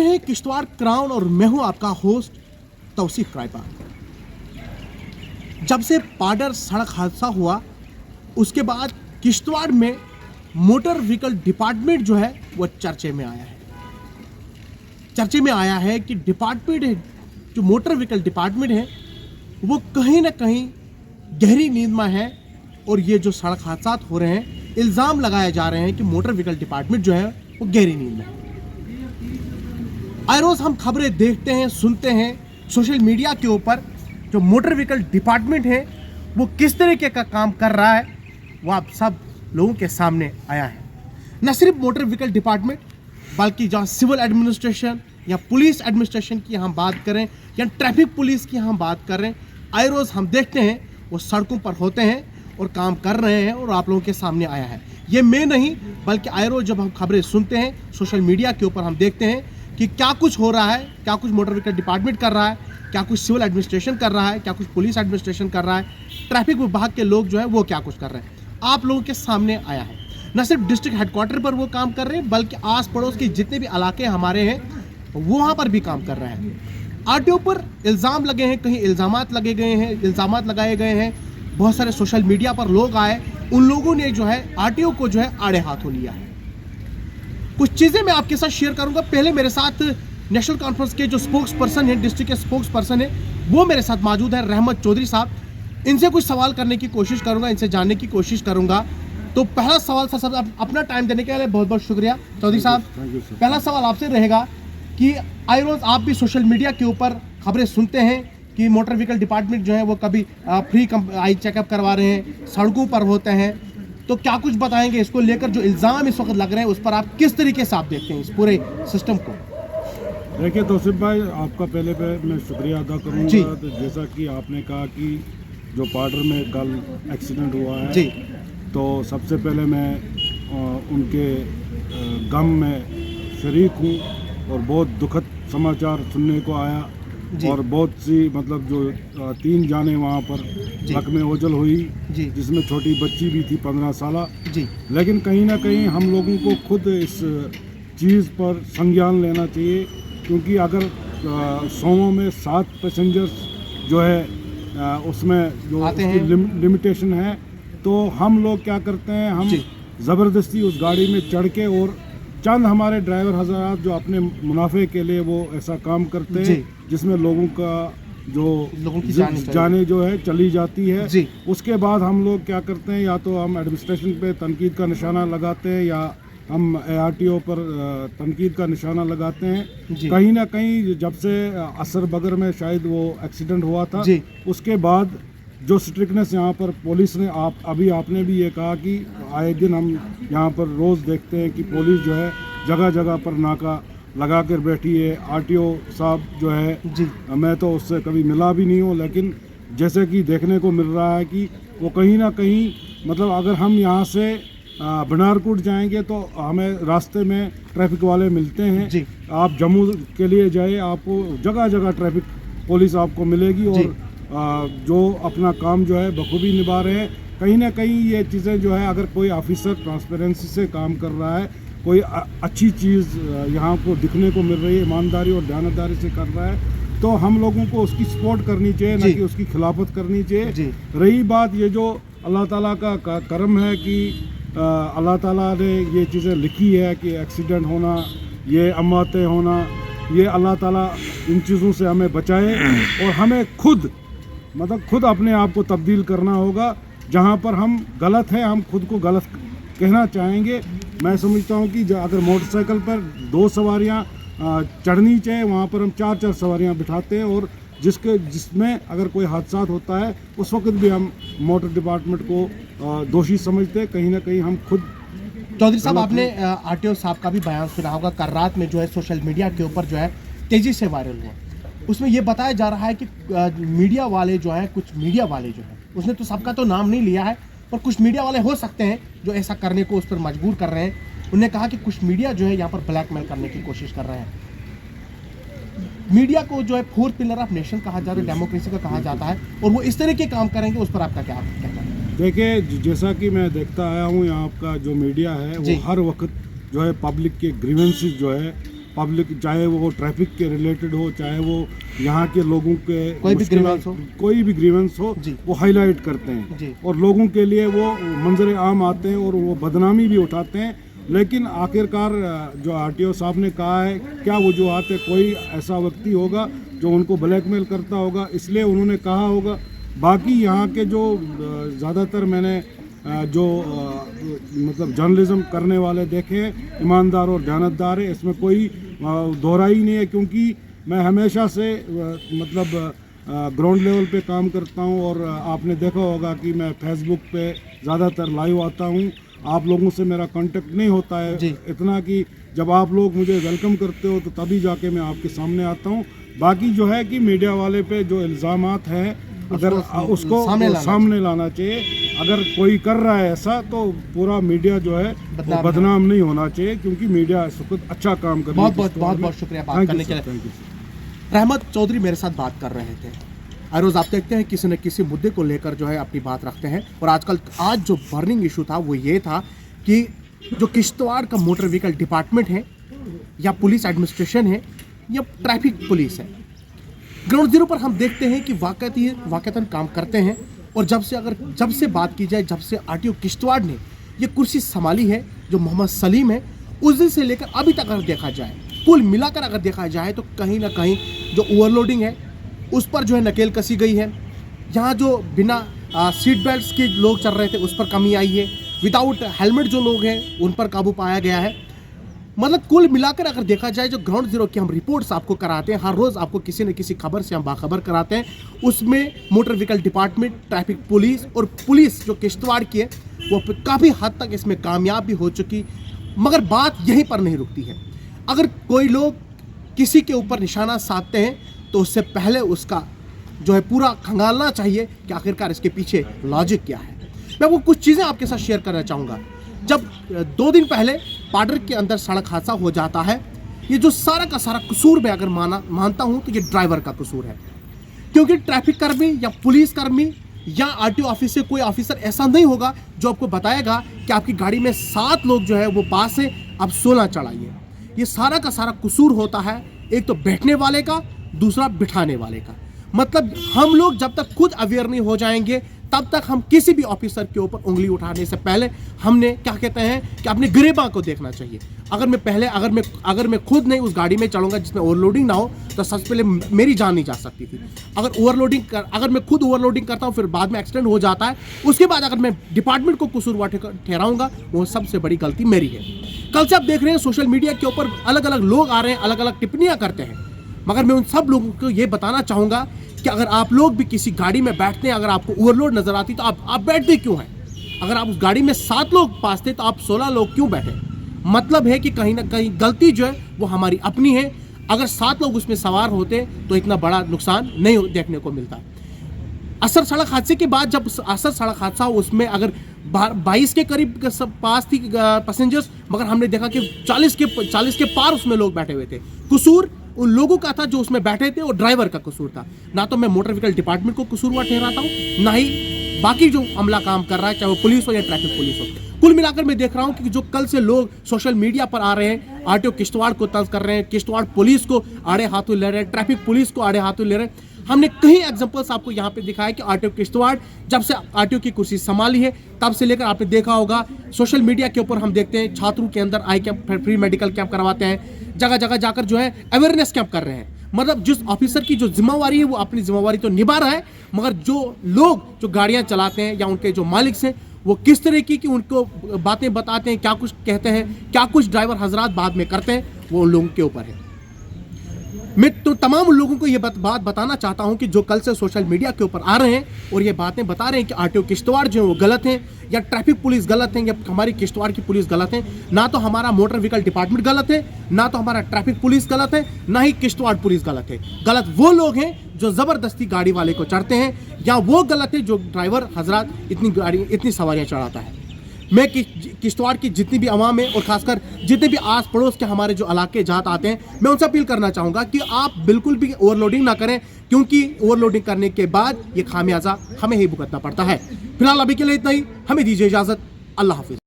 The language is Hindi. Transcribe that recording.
है किश्तवाड़ क्राउन और मैं हूं आपका होस्ट तौसीफ क्राइपा। जब से पाडर सड़क हादसा हुआ उसके बाद किश्तवाड़ में मोटर व्हीकल डिपार्टमेंट जो है वो चर्चे में आया है कि डिपार्टमेंट है जो मोटर व्हीकल डिपार्टमेंट है वो कहीं ना कहीं गहरी नींद में है। और ये जो सड़क हादसा हो रहे हैं इल्ज़ाम लगाए जा रहे हैं कि मोटर व्हीकल डिपार्टमेंट जो है वो गहरी नींद में है। आए रोज़ हम खबरें देखते हैं, सुनते हैं सोशल मीडिया के ऊपर जो मोटर व्हीकल डिपार्टमेंट है वो किस तरीके का काम कर रहा है वो आप सब लोगों के सामने आया है। न सिर्फ मोटर व्हीकल डिपार्टमेंट बल्कि जहाँ सिविल एडमिनिस्ट्रेशन या पुलिस एडमिनिस्ट्रेशन की हम बात करें या ट्रैफिक पुलिस की हम बात करें, आए रोज़ हम देखते हैं वो सड़कों पर होते हैं और काम कर रहे हैं और आप लोगों के सामने आया है। ये मैं नहीं बल्कि आए रोज़ जब हम खबरें सुनते हैं सोशल मीडिया के ऊपर हम देखते हैं कि क्या कुछ हो रहा है, क्या कुछ मोटर व्हीकल डिपार्टमेंट कर रहा है, क्या कुछ सिविल एडमिनिस्ट्रेशन कर रहा है, क्या कुछ पुलिस एडमिनिस्ट्रेशन कर रहा है, ट्रैफिक विभाग के लोग जो है वो क्या कुछ कर रहे हैं, आप लोगों के सामने आया है। न सिर्फ डिस्ट्रिक्ट हेडक्वार्टर पर वो काम कर रहे हैं बल्कि आस पड़ोस के जितने भी इलाके हमारे हैं वहाँ पर भी काम कर रहे हैं। आरटीओ पर इल्ज़ाम लगे हैं, कहीं इल्ज़ामात लगाए गए हैं। बहुत सारे सोशल मीडिया पर लोग आए, उन लोगों ने जो है आरटीओ को जो है आड़े हाथों लिया है। कुछ चीज़ें मैं आपके साथ शेयर करूंगा। पहले मेरे साथ नेशनल कॉन्फ्रेंस के जो स्पोक्स पर्सन है, डिस्ट्रिक्ट के स्पोक्स पर्सन है, वो मेरे साथ मौजूद है, रहमत चौधरी साहब। इनसे कुछ सवाल करने की कोशिश करूंगा, इनसे जानने की कोशिश करूंगा। तो पहला सवाल सर अपना टाइम देने के लिए बहुत बहुत शुक्रिया चौधरी साहब। पहला सवाल आपसे रहेगा कि आए रोज़ आप भी सोशल मीडिया के ऊपर खबरें सुनते हैं कि मोटर व्हीकल डिपार्टमेंट जो है वो कभी फ्री आई चेकअप करवा रहे हैं, सड़कों पर होते हैं, तो क्या कुछ बताएंगे इसको लेकर जो इल्ज़ाम इस वक्त लग रहे हैं उस पर आप किस तरीके से आप देखते हैं इस पूरे सिस्टम को? देखिए तौसीफ भाई, आपका पहले मैं शुक्रिया अदा करूंगा। तो जैसा कि आपने कहा कि जो पाडर में कल एक्सीडेंट हुआ है जी, तो सबसे पहले मैं उनके गम में शरीक हूँ और बहुत दुखद समाचार सुनने को आया। और बहुत सी मतलब जो 3 जाने वहाँ पर ट्रक में ओझल हुई, जिसमें छोटी बच्ची भी थी 15 साल। लेकिन कहीं ना कहीं हम लोगों को खुद इस चीज़ पर संज्ञान लेना चाहिए, क्योंकि अगर 100 में 7 पैसेंजर्स जो है उसमें जो लिमिटेशन है, तो हम लोग क्या करते हैं, हम ज़बरदस्ती उस गाड़ी में चढ़ के और चंद हमारे ड्राइवर हज़रात जो अपने मुनाफे के लिए वो ऐसा काम करते हैं जिसमें लोगों की जाने जो है चली जाती है। उसके बाद हम लोग क्या करते हैं, या तो हम एडमिनिस्ट्रेशन पे तनकीद का निशाना लगाते हैं या हम आरटीओ पर तनकीद का निशाना लगाते हैं। कहीं ना कहीं जब से असर बगर में शायद वो एक्सीडेंट हुआ था, उसके बाद जो स्ट्रिक्टनेस यहाँ पर पुलिस ने अभी आपने भी ये कहा कि आए दिन हम यहाँ पर रोज़ देखते हैं कि पुलिस जो है जगह जगह पर नाका लगा कर बैठी है। आरटीओ साहब जो है मैं तो उससे कभी मिला भी नहीं हूँ, लेकिन जैसे कि देखने को मिल रहा है कि वो कहीं ना कहीं मतलब अगर हम यहाँ से बनारकोट जाएंगे तो हमें रास्ते में ट्रैफिक वाले मिलते हैं। आप जम्मू के लिए जाए, आपको जगह जगह ट्रैफिक पुलिस आपको मिलेगी और जो अपना काम जो है बखूबी निभा रहे हैं। कहीं ना कहीं ये चीज़ें जो है, अगर कोई ऑफिसर ट्रांसपेरेंसी से काम कर रहा है, कोई अच्छी चीज़ यहाँ को दिखने को मिल रही है, ईमानदारी और दयानतदारी से कर रहा है, तो हम लोगों को उसकी सपोर्ट करनी चाहिए, न कि उसकी खिलाफत करनी चाहिए। रही बात ये जो अल्लाह ताला का करम है कि अल्लाह ताला ने ये चीज़ें लिखी है कि एक्सीडेंट होना, ये अमातें होना, ये अल्लाह ताला इन चीज़ों से हमें बचाए और हमें खुद अपने आप को तब्दील करना होगा। जहाँ पर हम गलत हैं हम खुद को गलत कहना चाहेंगे। मैं समझता हूँ कि अगर मोटरसाइकिल पर 2 सवारियाँ चढ़नी चाहिए, वहाँ पर हम 4-4 सवारियाँ बिठाते हैं और जिसमें अगर कोई हादसा होता है उस वक्त भी हम मोटर डिपार्टमेंट को दोषी समझते हैं। कहीं ना कहीं हम खुद। चौधरी साहब, आपने आरटीओ साहब का भी बयान सुना होगा, कल रात में जो है सोशल मीडिया के ऊपर जो है तेज़ी से वायरल हुआ। उसमें ये बताया जा रहा है कि मीडिया वाले जो हैं, कुछ मीडिया वाले जो हैं, उसने तो सबका तो नाम नहीं लिया है, पर कुछ मीडिया वाले हो सकते हैं जो ऐसा करने को उस पर मजबूर कर रहे हैं। उन्होंने कहा कि कुछ मीडिया जो है यहाँ पर ब्लैकमेल करने की कोशिश कर रहे हैं। मीडिया को जो है 4th पिलर ऑफ नेशन कहा जाता है, डेमोक्रेसी का कहा जाता है, और वो इस तरह के काम करेंगे, उस पर आपका क्या कहना है? देखिए, जैसा कि मैं देखता आया हूँ, यहाँ का जो मीडिया है वो हर वक्त जो है पब्लिक के ग्रीवेंसेस जो है पब्लिक, चाहे वो ट्रैफिक के रिलेटेड हो, चाहे वो यहाँ के लोगों के कोई भी ग्रीवेंस हो जी, वो हाईलाइट करते हैं जी। और लोगों के लिए वो मंजर आम आते हैं और वो बदनामी भी उठाते हैं। लेकिन आखिरकार जो आरटीओ साहब ने कहा है, क्या वजूहत है, कोई ऐसा व्यक्ति होगा जो उनको ब्लैकमेल करता होगा, इसलिए उन्होंने कहा होगा। बाकी यहाँ के जो ज़्यादातर मैंने जो मतलब जर्नलिज्म करने वाले देखे, ईमानदार और ध्यानतदार है, इसमें कोई दोहराई नहीं है। क्योंकि मैं हमेशा से मतलब ग्राउंड लेवल पे काम करता हूँ और आपने देखा होगा कि मैं फेसबुक पे ज़्यादातर लाइव आता हूँ। आप लोगों से मेरा कांटेक्ट नहीं होता है इतना कि जब आप लोग मुझे वेलकम करते हो तो तभी जाके मैं आपके सामने आता हूँ। बाकी जो है कि मीडिया वाले पे जो इल्ज़ामात हैं, अगर उसको सामने लाना चाहिए। अगर कोई कर रहा है ऐसा तो पूरा मीडिया जो है वो बदनाम नहीं होना चाहिए, क्योंकि मीडिया इस वक्त अच्छा काम कर रही है। बहुत शुक्रिया बात करने के लिए। रहमत चौधरी मेरे साथ बात कर रहे थे। हर रोज़ आप देखते हैं किसी न किसी मुद्दे को लेकर जो है अपनी बात रखते हैं। और आज जो बर्निंग इशू था वो ये था कि जो किश्तवाड़ का मोटर व्हीकल डिपार्टमेंट है या पुलिस एडमिनिस्ट्रेशन है या ट्रैफिक पुलिस है, ग्राउंड जीरो पर हम देखते हैं कि वाकईतन काम करते हैं। और जब से बात की जाए, जब से आरटीओ किश्तवाड़ ने ये कुर्सी संभाली है, जो मोहम्मद सलीम है, उस दिन से लेकर अभी तक अगर देखा जाए, कुल मिलाकर अगर देखा जाए तो कहीं ना कहीं जो ओवरलोडिंग है उस पर जो है नकेल कसी गई है। यहाँ जो बिना सीट बेल्ट के लोग चल रहे थे उस पर कमी आई है। विदाउट हेलमेट जो लोग हैं उन पर काबू पाया गया है। मतलब कुल मिलाकर अगर देखा जाए, जो ग्राउंड जीरो की हम रिपोर्ट्स आपको कराते हैं, हर रोज़ आपको किसी न किसी खबर से हम बाखबर कराते हैं, उसमें motor vehicle department, traffic police और पुलिस जो किश्तवाड़ की है वो काफ़ी हद तक इसमें कामयाब भी हो चुकी। मगर बात यहीं पर नहीं रुकती है। अगर कोई लोग किसी के ऊपर निशाना साधते हैं तो उससे पहले उसका जो है पूरा खंगालना चाहिए कि आखिरकार इसके पीछे लॉजिक क्या है। मैं वो कुछ चीज़ें आपके साथ शेयर करना चाहूँगा। जब 2 दिन पहले पाडर के अंदर सड़क हादसा हो जाता है, ये जो सारा का सारा कसूर मैं अगर मानता हूँ तो ये ड्राइवर का कसूर है। क्योंकि ट्रैफिक कर्मी या पुलिस कर्मी या आरटीओ ऑफिस से कोई ऑफिसर ऐसा नहीं होगा जो आपको बताएगा कि आपकी गाड़ी में 7 लोग जो है वो पास है, अब 16 चढ़ाइए। ये सारा का सारा कसूर होता है एक तो बैठने वाले का, दूसरा बिठाने वाले का। मतलब हम लोग जब तक खुद अवेयर नहीं हो जाएंगे तब तक हम किसी भी ऑफिसर के ऊपर उंगली उठाने से पहले हमने क्या कहते हैं कि अपने गिरेबां को देखना चाहिए। अगर मैं खुद नहीं उस गाड़ी में चढ़ूंगा जिसमें ओवरलोडिंग ना हो तो सबसे पहले मेरी जान नहीं जा सकती थी। अगर मैं खुद ओवरलोडिंग करता हूं फिर बाद में एक्सीडेंट हो जाता है, उसके बाद अगर मैं डिपार्टमेंट को कसूरवार ठहराऊंगा वो सबसे बड़ी गलती मेरी है। कल से आप देख रहे हैं सोशल मीडिया के ऊपर अलग अलग लोग आ रहे हैं, अलग अलग टिप्पणियां करते हैं। मगर मैं उन सब लोगों को ये बताना चाहूँगा कि अगर आप लोग भी किसी गाड़ी में बैठते हैं, अगर आपको ओवरलोड नजर आती तो आप बैठते क्यों हैं? अगर आप उस गाड़ी में 7 लोग पास थे तो आप 16 लोग क्यों बैठे? मतलब है कि कहीं ना कहीं गलती जो है वो हमारी अपनी है। अगर 7 लोग उसमें सवार होते तो इतना बड़ा नुकसान नहीं देखने को मिलता। असर सड़क हादसे के बाद जब असर सड़क हादसा उसमें अगर 22 के करीब पास थी पैसेंजर्स, मगर हमने देखा कि 40 के पार उसमें लोग बैठे हुए थे। कसूर उन लोगों का था जो उसमें बैठे थे और ड्राइवर का कसूर था। ना तो मैं मोटर व्हीकल डिपार्टमेंट को कसूरवार ठहराता हूँ, ना ही बाकी जो अमला काम कर रहा है, चाहे वो पुलिस हो या ट्रैफिक पुलिस हो। कुल मिलाकर मैं देख रहा हूँ कि जो कल से लोग सोशल मीडिया पर आ रहे हैं, आरटीओ किश्तवाड़ को तंज कर रहे हैं, किश्तवाड़ पुलिस को आड़े हाथों ले रहे हैं, ट्रैफिक पुलिस को आड़े हाथों ले रहे हैं। हमने कई एग्जांपल्स आपको यहाँ पे दिखाया कि आरटीओ किश्तवाड़ जब से आरटीओ की कुर्सी संभाली है तब से लेकर आपने देखा होगा सोशल मीडिया के ऊपर हम देखते हैं छात्रों के अंदर आई कैंप, फ्री मेडिकल कैंप करवाते हैं, जगह जगह जाकर जो है अवेयरनेस कैंप कर रहे हैं। मतलब जिस ऑफिसर की जो जिम्मेवारी है वो अपनी जिम्मेवारी तो निभा रहा है, मगर जो लोग जो गाड़ियां चलाते हैं या उनके जो मालिक हैं वो किस तरह की उनको बातें बताते हैं, क्या कुछ कहते हैं, क्या कुछ ड्राइवर हजरात बाद में करते हैं, वो उन लोगों के ऊपर है। मैं तो तमाम उन लोगों को ये बात बताना चाहता हूं कि जो कल से सोशल मीडिया के ऊपर आ रहे हैं और ये बातें बता रहे हैं कि आरटीओ किश्तवाड़ जो है वो गलत है या ट्रैफिक पुलिस गलत है या हमारी किश्तवाड़ की पुलिस गलत है। ना तो हमारा मोटर व्हीकल डिपार्टमेंट गलत है, ना तो हमारा ट्रैफिक पुलिस गलत है, ना ही किश्तवाड़ पुलिस गलत है। गलत वो लोग हैं जो जबरदस्ती गाड़ी वाले को चढ़ते हैं, या वो गलत है जो ड्राइवर हजरात इतनी सवारियां चढ़ाता है। मैं किश्तवाड़ की जितनी भी आवाम है और खासकर जितने भी आस पड़ोस के हमारे जो इलाके जहाँ आते हैं, मैं उनसे अपील करना चाहूँगा कि आप बिल्कुल भी ओवरलोडिंग ना करें, क्योंकि ओवरलोडिंग करने के बाद ये खामियाजा हमें ही भुगतना पड़ता है। फिलहाल अभी के लिए इतना ही, हमें दीजिए इजाज़त। अल्लाह हाफिज़।